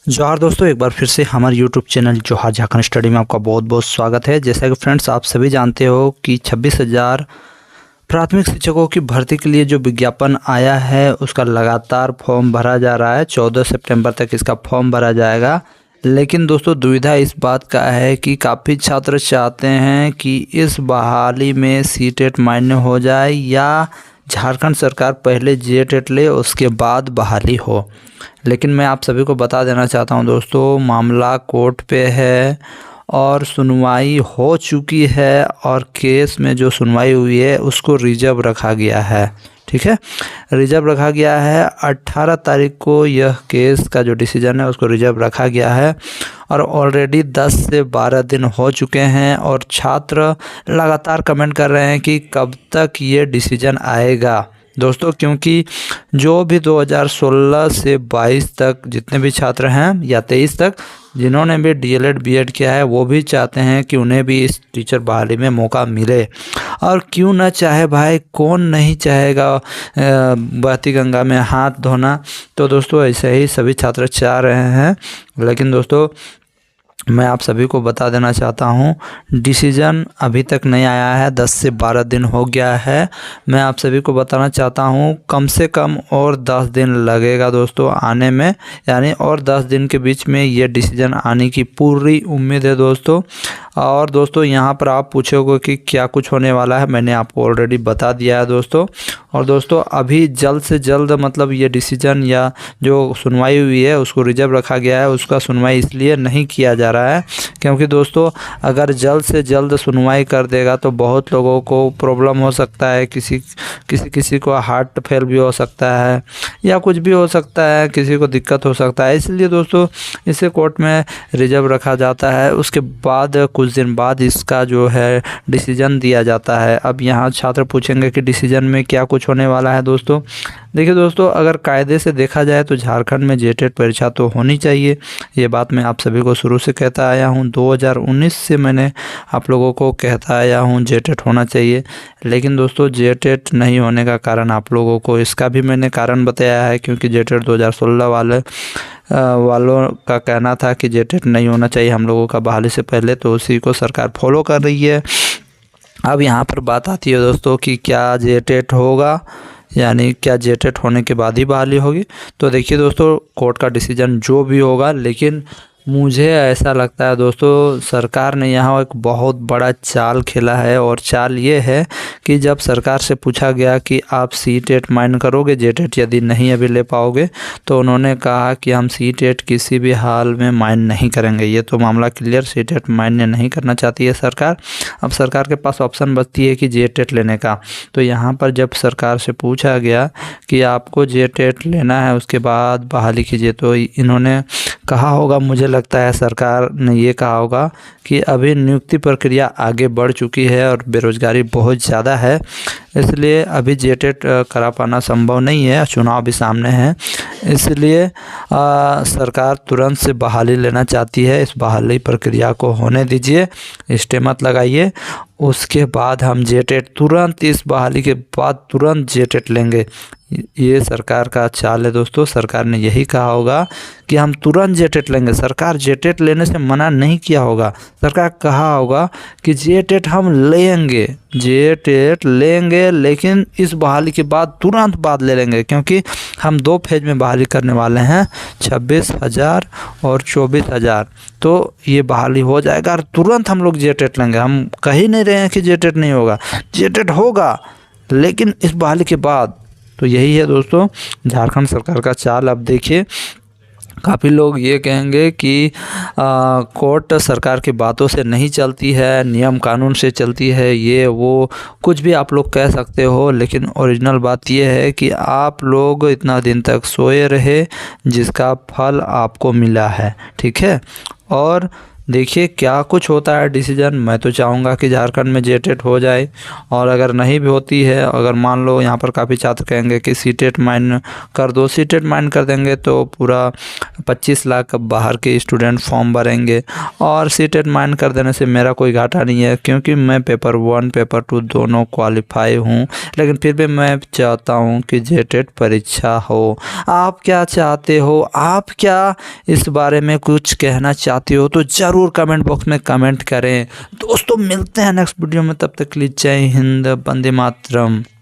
जोहार दोस्तों, एक बार फिर से हमारे यूट्यूब चैनल जोहार झारखंड स्टडी में आपका बहुत बहुत स्वागत है। जैसा कि फ्रेंड्स आप सभी जानते हो कि 26,000 प्राथमिक शिक्षकों की भर्ती के लिए जो विज्ञापन आया है उसका लगातार फॉर्म भरा जा रहा है। 14 सितंबर तक इसका फॉर्म भरा जाएगा। लेकिन दोस्तों दुविधा इस बात का है कि काफ़ी छात्र चाहते हैं कि इस बहाली में सीटेट मान्य हो जाए या झारखंड सरकार पहले जेटेट ले उसके बाद बहाली हो। लेकिन मैं आप सभी को बता देना चाहता हूं दोस्तों, मामला कोर्ट पे है और सुनवाई हो चुकी है और केस में जो सुनवाई हुई है उसको रिजर्व रखा गया है। ठीक है, रिजर्व रखा गया है। 18 तारीख को यह केस का जो डिसीजन है उसको रिजर्व रखा गया है और ऑलरेडी 10 से 12 दिन हो चुके हैं और छात्र लगातार कमेंट कर रहे हैं कि कब तक ये डिसीजन आएगा दोस्तों। क्योंकि जो भी 2016 से 22 तक जितने भी छात्र हैं या 23 तक जिन्होंने भी डीएलएड बीएड किया है वो भी चाहते हैं कि उन्हें भी इस टीचर बहाली में मौका मिले। और क्यों ना चाहे भाई, कौन नहीं चाहेगा बहती गंगा में हाथ धोना। तो दोस्तों ऐसे ही सभी छात्र चाह रहे हैं। लेकिन दोस्तों मैं आप सभी को बता देना चाहता हूँ, डिसीजन अभी तक नहीं आया है। 10 से 12 दिन हो गया है। मैं आप सभी को बताना चाहता हूँ कम से कम और 10 दिन लगेगा दोस्तों आने में, यानी और 10 दिन के बीच में ये डिसीजन आने की पूरी उम्मीद है दोस्तों। और दोस्तों यहाँ पर आप पूछोगे कि क्या कुछ होने वाला है, मैंने आपको ऑलरेडी बता दिया है दोस्तों। और दोस्तों अभी जल्द से जल्द मतलब ये डिसीजन या जो सुनवाई हुई है उसको रिजर्व रखा गया है। उसका सुनवाई इसलिए नहीं किया जा रहा है क्योंकि दोस्तों अगर जल्द से जल्द सुनवाई कर देगा तो बहुत लोगों को प्रॉब्लम हो सकता है। किसी को हार्ट फेल भी हो सकता है या कुछ भी हो सकता है, किसी को दिक्कत हो सकता है। इसलिए दोस्तों इसे कोर्ट में रिजर्व रखा जाता है। उसके बाद कुछ दिन बाद इसका जो है डिसीजन दिया जाता है। अब यहाँ छात्र पूछेंगे कि डिसीजन में क्या कुछ होने वाला है दोस्तों। देखिए दोस्तों, अगर कायदे से देखा जाए तो झारखंड में जेटेट परीक्षा तो होनी चाहिए। ये बात मैं आप सभी को शुरू से कहता आया हूँ। 2019 से मैंने आप लोगों को कहता आया हूँ जेटेट होना चाहिए। लेकिन दोस्तों जेटेट नहीं होने का कारण आप लोगों को इसका भी मैंने कारण बताया है, क्योंकि जेटेट 2016 वालों का कहना था कि जेटेट नहीं होना चाहिए हम लोगों का बहाली से पहले, तो उसी को सरकार फॉलो कर रही है। अब यहाँ पर बात आती है दोस्तों कि क्या जेटेट होगा, यानी क्या जेटेट होने के बाद ही बहाली होगी। तो देखिए दोस्तों, कोर्ट का डिसीजन जो भी होगा, लेकिन मुझे ऐसा लगता है दोस्तों सरकार ने यहाँ एक बहुत बड़ा चाल खेला है। और चाल ये है कि जब सरकार से पूछा गया कि आप सीटेट मान्य करोगे, जेटेट यदि नहीं अभी ले पाओगे, तो उन्होंने कहा कि हम सीटेट किसी भी हाल में मान्य नहीं करेंगे। ये तो मामला क्लियर, सीटेट मान्य नहीं करना चाहती है सरकार। अब सरकार के पास ऑप्शन बचती है कि जेटेट लेने का। तो यहाँ पर जब सरकार से पूछा गया कि आपको जेटेट लेना है उसके बाद बहाली कीजिए, तो इन्होंने कहा होगा, मुझे लगता है सरकार ने ये कहा होगा कि अभी नियुक्ति प्रक्रिया आगे बढ़ चुकी है और बेरोजगारी बहुत ज़्यादा है, इसलिए अभी जेटेट करा पाना संभव नहीं है, चुनाव भी सामने है। इसलिए सरकार तुरंत से बहाली लेना चाहती है। इस बहाली प्रक्रिया को होने दीजिए, स्टे मत लगाइए। उसके बाद हम जेटेट तुरंत, इस बहाली के बाद तुरंत जेटेट लेंगे। ये सरकार का चाल है दोस्तों। सरकार ने यही कहा होगा कि हम तुरंत जेटेट लेंगे। सरकार जेटेट लेने से मना नहीं किया होगा। सरकार कहा होगा कि जेटेट हम लेंगे, जेटेट लेंगे, लेकिन इस बहाली के बाद तुरंत बाद ले लेंगे, क्योंकि हम 2 फेज में बहाली करने वाले हैं, 26,000 और 24,000। तो ये बहाली हो जाएगा और तुरंत हम लोग जेटेट लेंगे। हम कह ही नहीं रहे हैं कि जेटेट नहीं होगा, जेटेट होगा, लेकिन इस बहाली के बाद। तो यही है दोस्तों झारखंड सरकार का चाल। अब देखिए, काफ़ी लोग ये कहेंगे कि कोर्ट सरकार की बातों से नहीं चलती है, नियम कानून से चलती है, ये वो कुछ भी आप लोग कह सकते हो। लेकिन ओरिजिनल बात ये है कि आप लोग इतना दिन तक सोए रहे जिसका फल आपको मिला है। ठीक है, और देखिए क्या कुछ होता है डिसीजन। मैं तो चाहूँगा कि झारखंड में जेटेट हो जाए, और अगर नहीं भी होती है, अगर मान लो यहाँ पर काफ़ी छात्र कहेंगे कि सीटेट माइन कर दो, सीटेट माइन कर देंगे तो पूरा 25 लाख बाहर के स्टूडेंट फॉर्म भरेंगे, और सीटेट माइन कर देने से मेरा कोई घाटा नहीं है, क्योंकि मैं पेपर 1 पेपर 2 दोनों क्वालिफाई हूँ। लेकिन फिर भी मैं चाहता हूँ कि जेटेट परीक्षा हो। आप क्या चाहते हो? आप क्या इस बारे में कुछ कहना चाहते हो तो ज़रूर कमेंट बॉक्स में कमेंट करें। दोस्तों मिलते हैं नेक्स्ट वीडियो में, तब तक के लिए जय हिंद, वंदे मातरम।